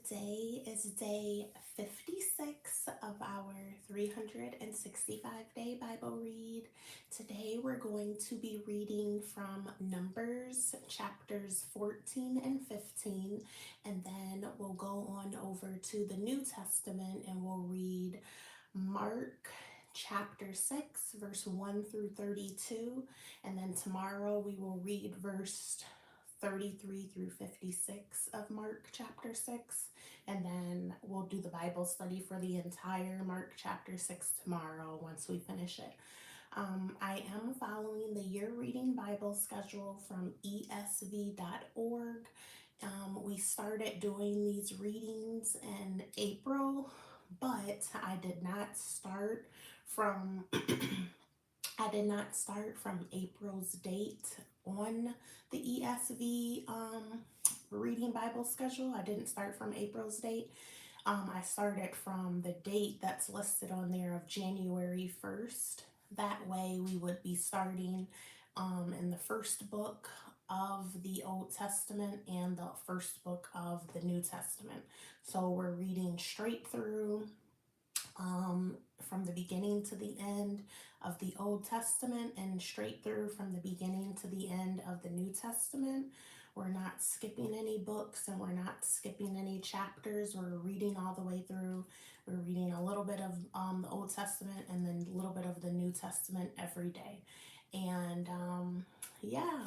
Today is day 56 of our 365-day Bible read. Today we're going to be reading from Numbers chapters 14 and 15, and then we'll go on over to the New Testament and we'll read Mark chapter 6, verse 1 through 32, and then tomorrow we will read verse 33 through 56 of Mark chapter 6, and then we'll do the Bible study for the entire Mark chapter 6 tomorrow once we finish it. I am following the Year Reading Bible schedule from esv.org. We started doing these readings in April, but I did not start from April's date on the ESV reading Bible schedule. I didn't start from April's date. I started from the date that's listed on there of January 1st. That way we would be starting in the first book of the Old Testament and the first book of the New Testament. So we're reading straight through from the beginning to the end of the Old Testament and straight through from the beginning to the end of the New Testament. We're not skipping any books and we're not skipping any chapters. We're reading all the way through. We're reading a little bit of the Old Testament and then a little bit of the New Testament every day. And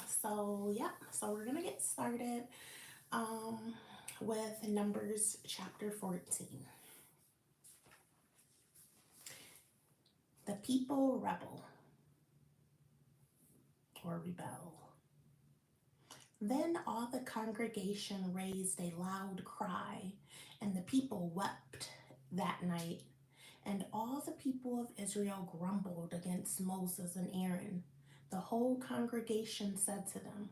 so we're gonna get started with Numbers chapter 14. The people rebel or rebel. Then all the congregation raised a loud cry, and the people wept that night. And all the people of Israel grumbled against Moses and Aaron. The whole congregation said to them,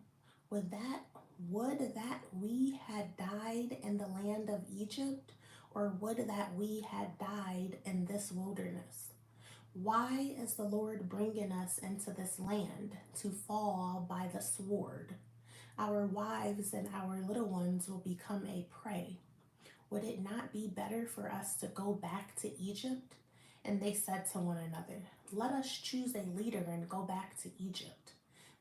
Would that we had died in the land of Egypt, or would that we had died in this wilderness? Why is the Lord bringing us into this land to fall by the sword? Our wives and our little ones will become a prey. Would it not be better for us to go back to Egypt? And they said to one another, Let us choose a leader and go back to Egypt.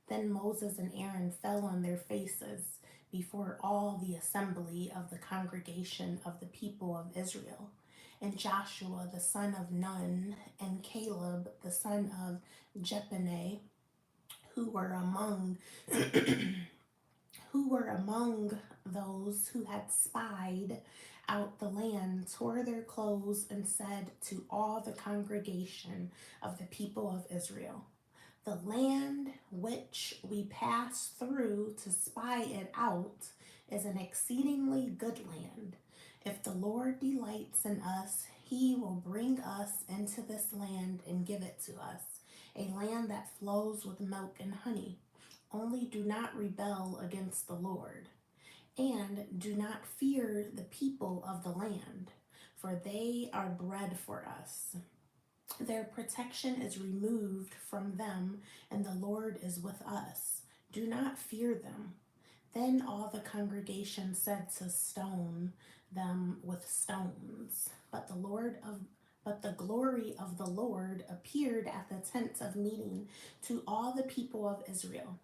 Then Moses and Aaron fell on their faces before all the assembly of the congregation of the people of Israel. And Joshua the son of Nun and Caleb the son of Jephunneh, who were among those who had spied out the land, tore their clothes and said to all the congregation of the people of Israel, The land which we passed through to spy it out is an exceedingly good land. If the Lord delights in us, he will bring us into this land and give it to us, a land that flows with milk and honey. Only do not rebel against the Lord. And do not fear the people of the land, for they are bread for us. Their protection is removed from them, and the Lord is with us. Do not fear them. Then all the congregation said to stone them with stones. But the glory of the Lord appeared at the tent of meeting to all the people of Israel.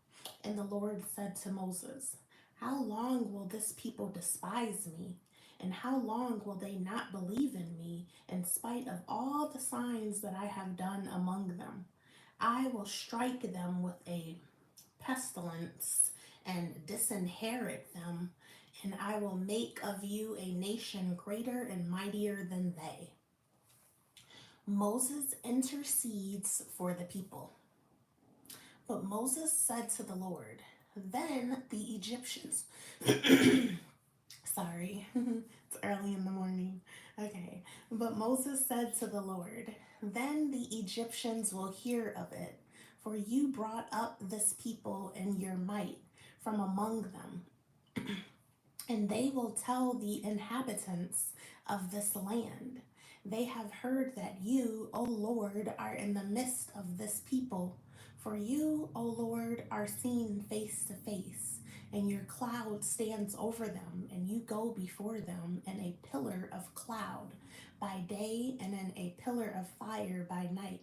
And the Lord said to Moses, How long will this people despise me? And how long will they not believe in me in spite of all the signs that I have done among them? I will strike them with a pestilence and disinherit them, and I will make of you a nation greater and mightier than they. Moses intercedes for the people. But Moses said to the Lord, Then the Egyptians, sorry, it's early in the morning. Okay, but Moses said to the Lord, Then the Egyptians will hear of it, for you brought up this people in your might from among them, and they will tell the inhabitants of this land. They have heard that you, O Lord, are in the midst of this people. For you, O Lord, are seen face to face, and your cloud stands over them, and you go before them in a pillar of cloud by day and in a pillar of fire by night.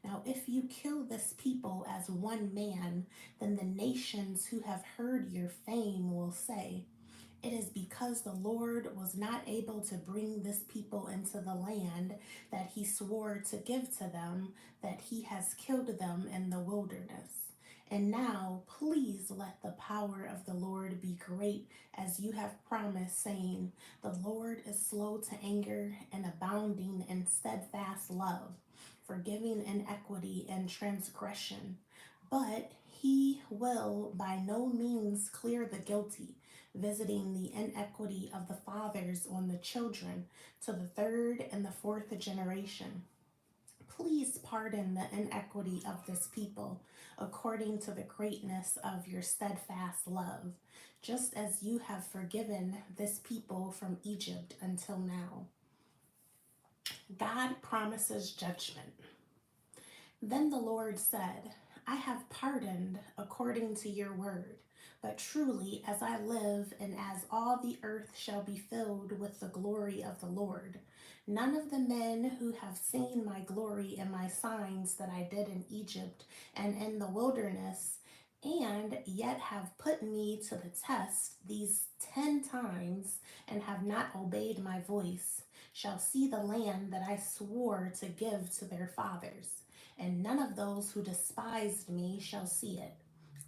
Now, if you kill this people as one man, then the nations who have heard your fame will say, it is because the Lord was not able to bring this people into the land that he swore to give to them, that he has killed them in the wilderness. And now, please let the power of the Lord be great as you have promised, saying, the Lord is slow to anger and abounding in steadfast love, forgiving iniquity and transgression. But he will by no means clear the guilty, visiting the inequity of the fathers on the children to the third and the fourth generation. Please pardon the inequity of this people according to the greatness of your steadfast love, just as you have forgiven this people from Egypt until now. God promises judgment. Then the Lord said, I have pardoned according to your word. But truly, as I live, and as all the earth shall be filled with the glory of the Lord, none of the men who have seen my glory and my signs that I did in Egypt and in the wilderness, and yet have put me to the test these 10 times and have not obeyed my voice, shall see the land that I swore to give to their fathers, and none of those who despised me shall see it.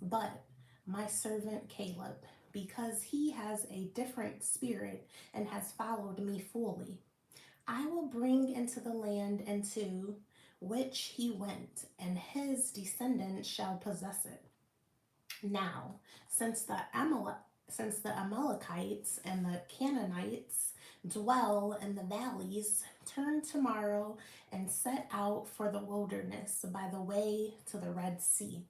But my servant Caleb, because he has a different spirit and has followed me fully, I will bring into the land into which he went, and his descendants shall possess it. Now, since the Amalekites and the Canaanites dwell in the valleys, turn tomorrow and set out for the wilderness by the way to the Red Sea.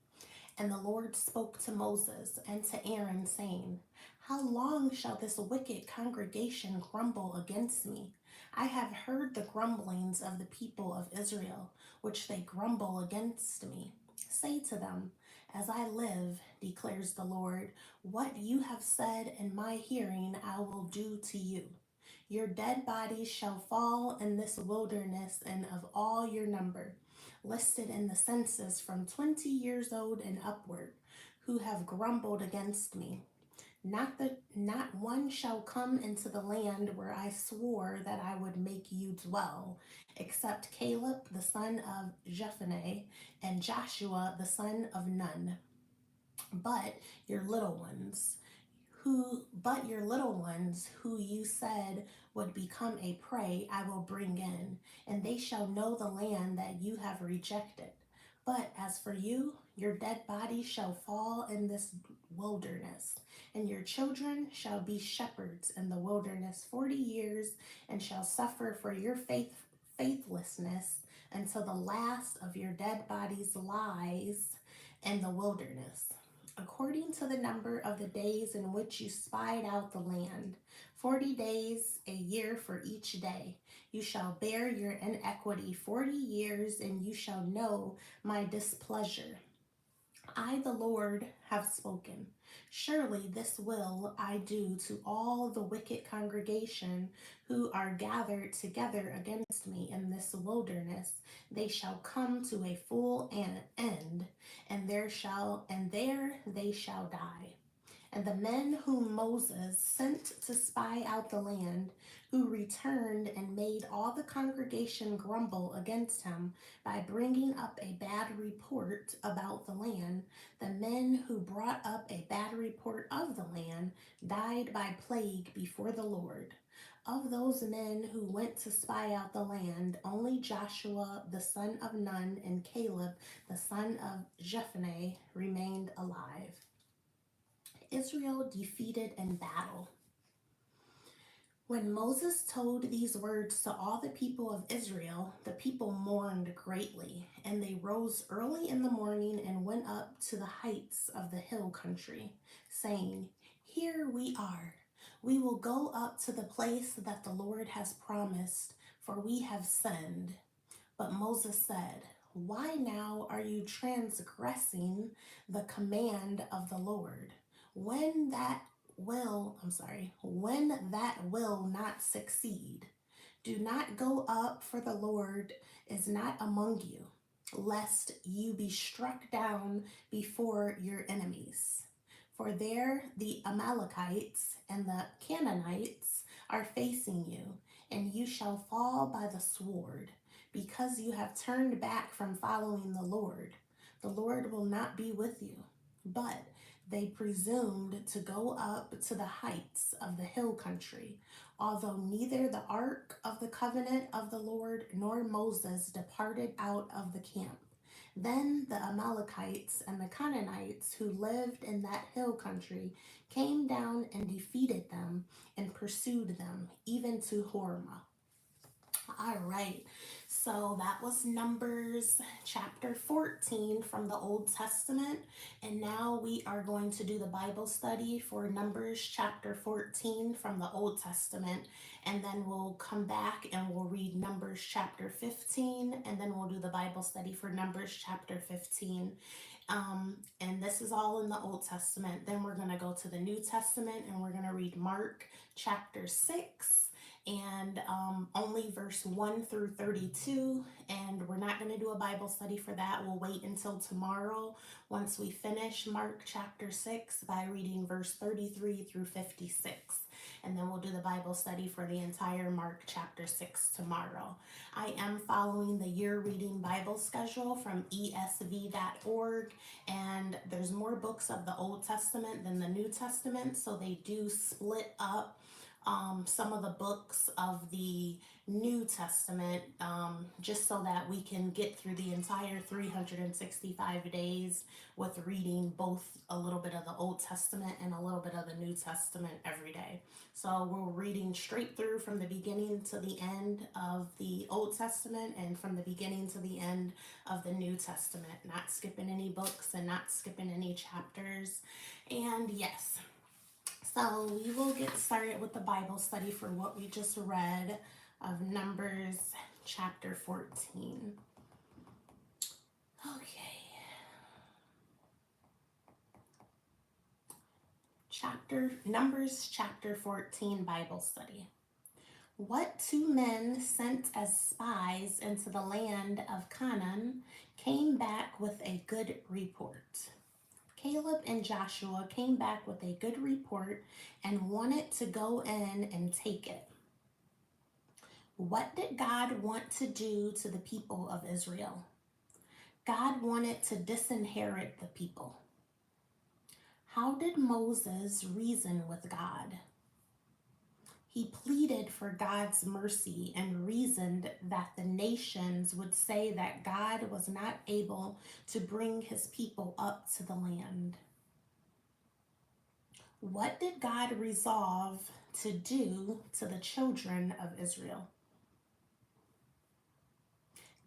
And the Lord spoke to Moses and to Aaron, saying, how long shall this wicked congregation grumble against me? I have heard the grumblings of the people of Israel, which they grumble against me. Say to them, as I live, declares the Lord, what you have said in my hearing I will do to you. Your dead bodies shall fall in this wilderness, and of all your number, listed in the census from 20 years old and upward, who have grumbled against me. Not one shall come into the land where I swore that I would make you dwell, except Caleb the son of Jephunneh and Joshua the son of Nun. But your little ones, who you said would become a prey, I will bring in, and they shall know the land that you have rejected. But as for you, your dead body shall fall in this wilderness, and your children shall be shepherds in the wilderness 40 years, and shall suffer for your faithlessness until the last of your dead bodies lies in the wilderness, according to the number of the days in which you spied out the land, 40 days, a year for each day. You shall bear your inequity 40 years, and you shall know my displeasure. I, the Lord, have spoken. Surely this will I do to all the wicked congregation who are gathered together against me in this wilderness. They shall come to a full end, and there they shall die. And the men whom Moses sent to spy out the land, who returned and made all the congregation grumble against him by bringing up a bad report about the land, the men who brought up a bad report of the land died by plague before the Lord. Of those men who went to spy out the land, only Joshua the son of Nun and Caleb the son of Jephunneh remained alive. Israel defeated in battle. When Moses told these words to all the people of Israel, the people mourned greatly, and they rose early in the morning and went up to the heights of the hill country, saying, here we are. We will go up to the place that the Lord has promised, for we have sinned. But Moses said, why now are you transgressing the command of the Lord? when that will not succeed, do not go up, for the Lord is not among you, lest you be struck down before your enemies. For there the Amalekites and the Canaanites are facing you, and you shall fall by the sword, because you have turned back from following the Lord. The Lord will not be with you. But they presumed to go up to the heights of the hill country, although neither the ark of the covenant of the Lord nor Moses departed out of the camp. Then the Amalekites and the Canaanites who lived in that hill country came down and defeated them and pursued them, even to Hormah. All right, so that was Numbers chapter 14 from the Old Testament. And now we are going to do the Bible study for Numbers chapter 14 from the Old Testament. And then we'll come back and we'll read Numbers chapter 15. And then we'll do the Bible study for Numbers chapter 15. And this is all in the Old Testament. Then we're going to go to the New Testament and we're going to read Mark chapter 6 and only verse 1 through 32. And we're not going to do a Bible study for that. We'll wait until tomorrow once we finish Mark chapter 6 by reading verse 33 through 56. And then we'll do the Bible study for the entire Mark chapter 6 tomorrow. I am following the year reading Bible schedule from esv.org, and there's more books of the Old Testament than the New Testament, so they do split up some of the books of the New Testament, just so that we can get through the entire 365 days with reading both a little bit of the Old Testament and a little bit of the New Testament every day. So we're reading straight through from the beginning to the end of the Old Testament and from the beginning to the end of the New Testament, not skipping any books and not skipping any chapters. And yes, so we will get started with the Bible study for what we just read of Numbers chapter 14. Okay. Numbers chapter 14 Bible study. What two men sent as spies into the land of Canaan came back with a good report? Caleb and Joshua came back with a good report and wanted to go in and take it. What did God want to do to the people of Israel? God wanted to disinherit the people. How did Moses reason with God? He pleaded for God's mercy and reasoned that the nations would say that God was not able to bring his people up to the land. What did God resolve to do to the children of Israel?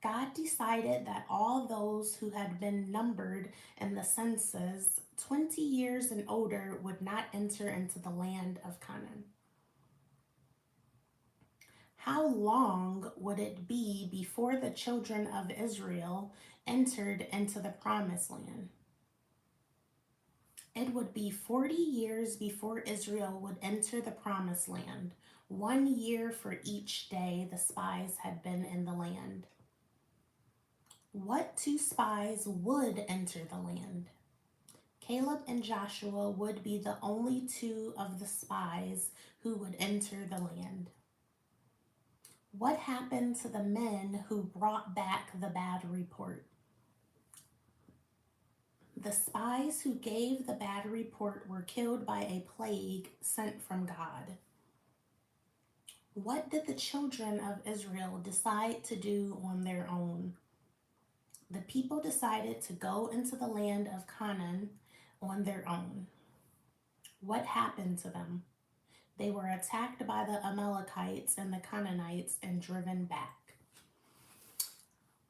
God decided that all those who had been numbered in the census 20 years and older would not enter into the land of Canaan. How long would it be before the children of Israel entered into the promised land? It would be 40 years before Israel would enter the promised land, 1 year for each day the spies had been in the land. What two spies would enter the land? Caleb and Joshua would be the only two of the spies who would enter the land. What happened to the men who brought back the bad report? The spies who gave the bad report were killed by a plague sent from God. What did the children of Israel decide to do on their own? The people decided to go into the land of Canaan on their own. What happened to them? They were attacked by the Amalekites and the Canaanites and driven back.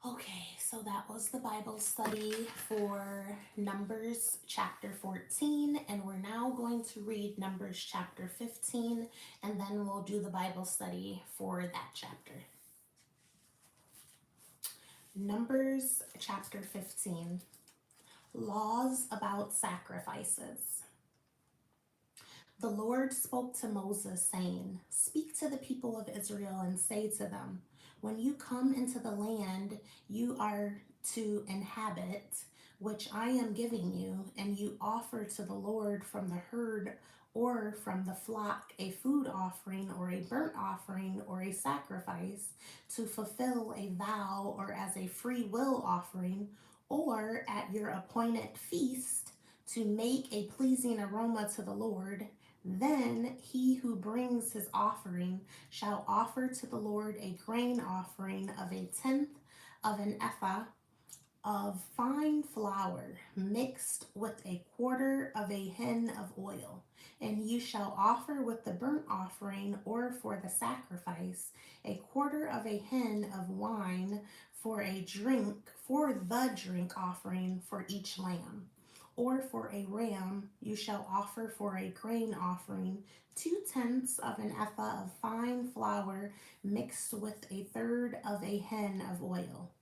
Okay, so that was the Bible study for Numbers chapter 14, and we're now going to read Numbers chapter 15, and then we'll do the Bible study for that chapter. Numbers chapter 15, laws about sacrifices. The Lord spoke to Moses, saying, "Speak to the people of Israel and say to them, when you come into the land you are to inhabit, which I am giving you, and you offer to the Lord from the herd or from the flock a food offering or a burnt offering or a sacrifice to fulfill a vow or as a free will offering, or at your appointed feast to make a pleasing aroma to the Lord, then he who brings his offering shall offer to the Lord a grain offering of a tenth of an ephah of fine flour mixed with a quarter of a hin of oil. And you shall offer with the burnt offering or for the sacrifice a quarter of a hin of wine for the drink offering for each lamb. Or for a ram you shall offer for a grain offering 2/10 of an ephah of fine flour mixed with a third of a hin of oil.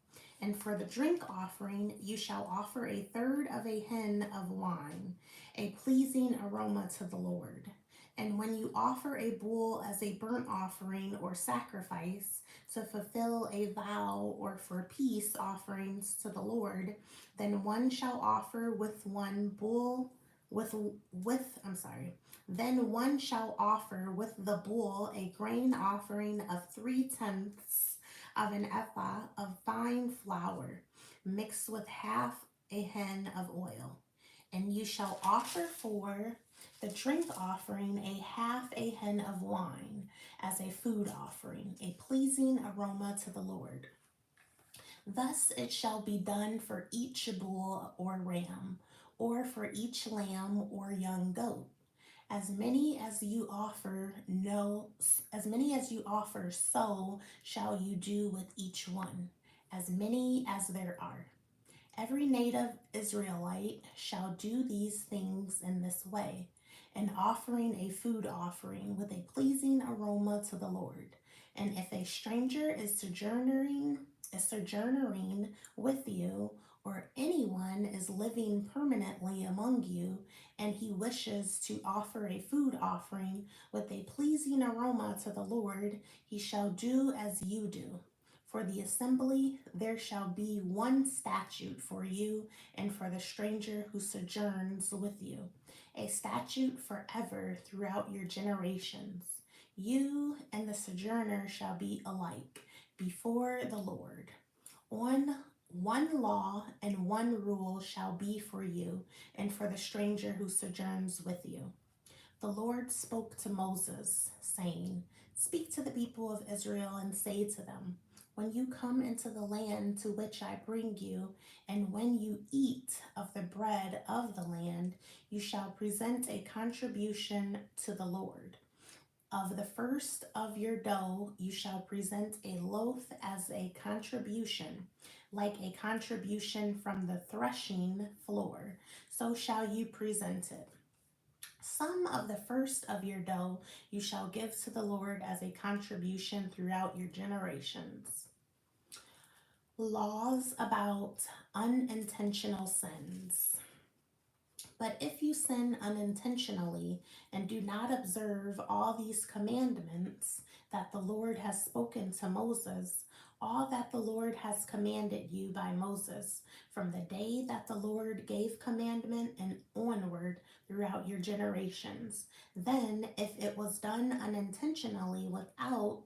And for the drink offering you shall offer a third of a hin of wine, a pleasing aroma to the Lord. And when you offer a bull as a burnt offering or sacrifice to fulfill a vow or for peace offerings to the Lord, then one shall offer with one bull then one shall offer with the bull a grain offering of 3/10 of an ephah of fine flour mixed with half a hin of oil. And you shall offer for the drink offering a half a hin of wine as a food offering, a pleasing aroma to the Lord. Thus it shall be done for each bull or ram, or for each lamb or young goat. As many as you offer, so shall you do with each one, as many as there are. Every native Israelite shall do these things in this way, an offering a food offering with a pleasing aroma to the Lord. And if a stranger is sojourning with you, or anyone is living permanently among you, and he wishes to offer a food offering with a pleasing aroma to the Lord, he shall do as you do. For the assembly there shall be one statute for you and for the stranger who sojourns with you, a statute forever throughout your generations. You and the sojourner shall be alike before the Lord. On one law and one rule shall be for you and for the stranger who sojourns with you. The Lord spoke to Moses, saying, "Speak to the people of Israel and say to them, when you come into the land to which I bring you, and when you eat of the bread of the land, you shall present a contribution to the Lord. Of the first of your dough you shall present a loaf as a contribution, like a contribution from the threshing floor, so shall you present it. Some of the first of your dough you shall give to the Lord as a contribution throughout your generations." Laws about unintentional sins. But if you sin unintentionally and do not observe all these commandments that the Lord has spoken to Moses, all that the Lord has commanded you by Moses, from the day that the Lord gave commandment and onward throughout your generations, then if it was done unintentionally without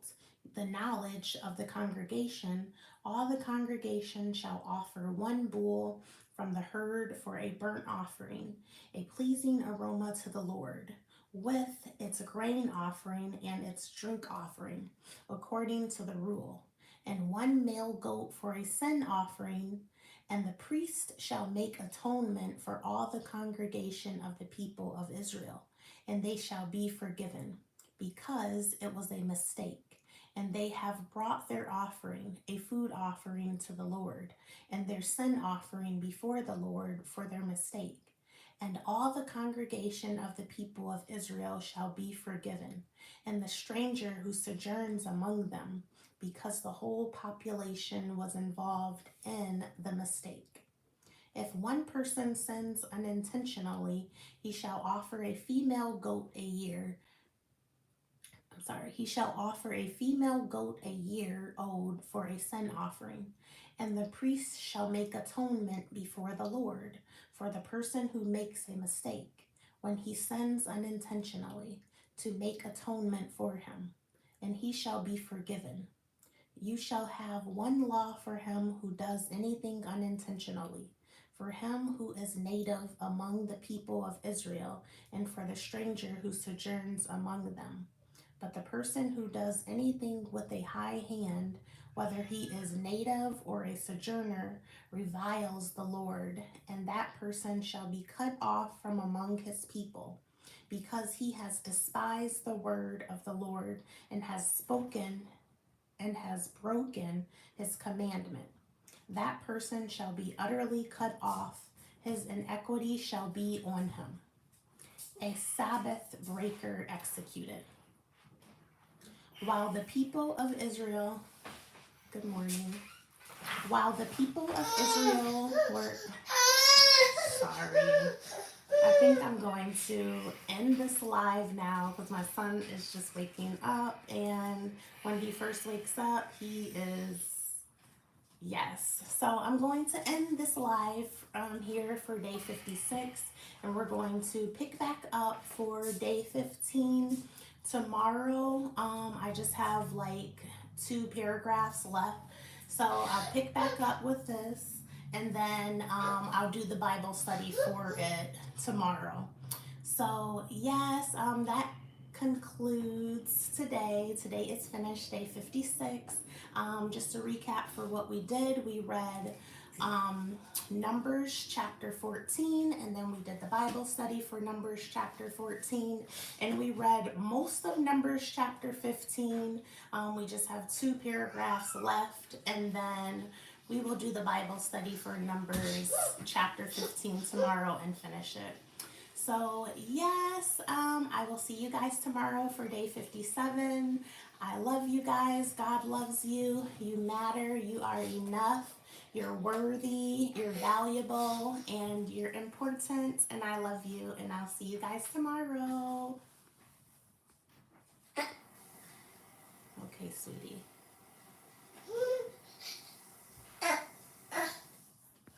the knowledge of the congregation, all the congregation shall offer one bull from the herd for a burnt offering, a pleasing aroma to the Lord, with its grain offering and its drink offering, according to the rule, and one male goat for a sin offering. And the priest shall make atonement for all the congregation of the people of Israel, and they shall be forgiven, because it was a mistake. And they have brought their offering, a food offering to the Lord, and their sin offering before the Lord for their mistake. And all the congregation of the people of Israel shall be forgiven, and the stranger who sojourns among them, because the whole population was involved in the mistake. If one person sins unintentionally, he shall offer a female goat a year. He shall offer a female goat a year old for a sin offering, and the priest shall make atonement before the Lord for the person who makes a mistake when he sins unintentionally, to make atonement for him, and he shall be forgiven. You shall have one law for him who does anything unintentionally, for him who is native among the people of Israel, and for the stranger who sojourns among them. But the person who does anything with a high hand, whether he is native or a sojourner, reviles the Lord, and that person shall be cut off from among his people, because he has despised the word of the Lord and has broken his commandment. That person shall be utterly cut off. His iniquity shall be on him. A Sabbath breaker executed. While the people of Israel, good morning. While the people of Israel were, sorry. I think I'm going to end this live now because my son is just waking up, and when he first wakes up, he is, yes. So I'm going to end this live here for day 56, and we're going to pick back up for day 15 tomorrow. I just have like 2 paragraphs left, so I'll pick back up with this, and then I'll do the Bible study for it tomorrow. So yes, that concludes today. Today is finished, day 56. Just to recap for what we did, we read Numbers chapter 14, and then we did the Bible study for Numbers chapter 14, and we read most of Numbers chapter 15. We just have 2 paragraphs left, and then we will do the Bible study for Numbers chapter 15 tomorrow and finish it. So yes, I will see you guys tomorrow for day 57. I love you guys. God loves you. You matter. You are enough. You're worthy. You're valuable. And you're important. And I love you. And I'll see you guys tomorrow. Okay, sweetie.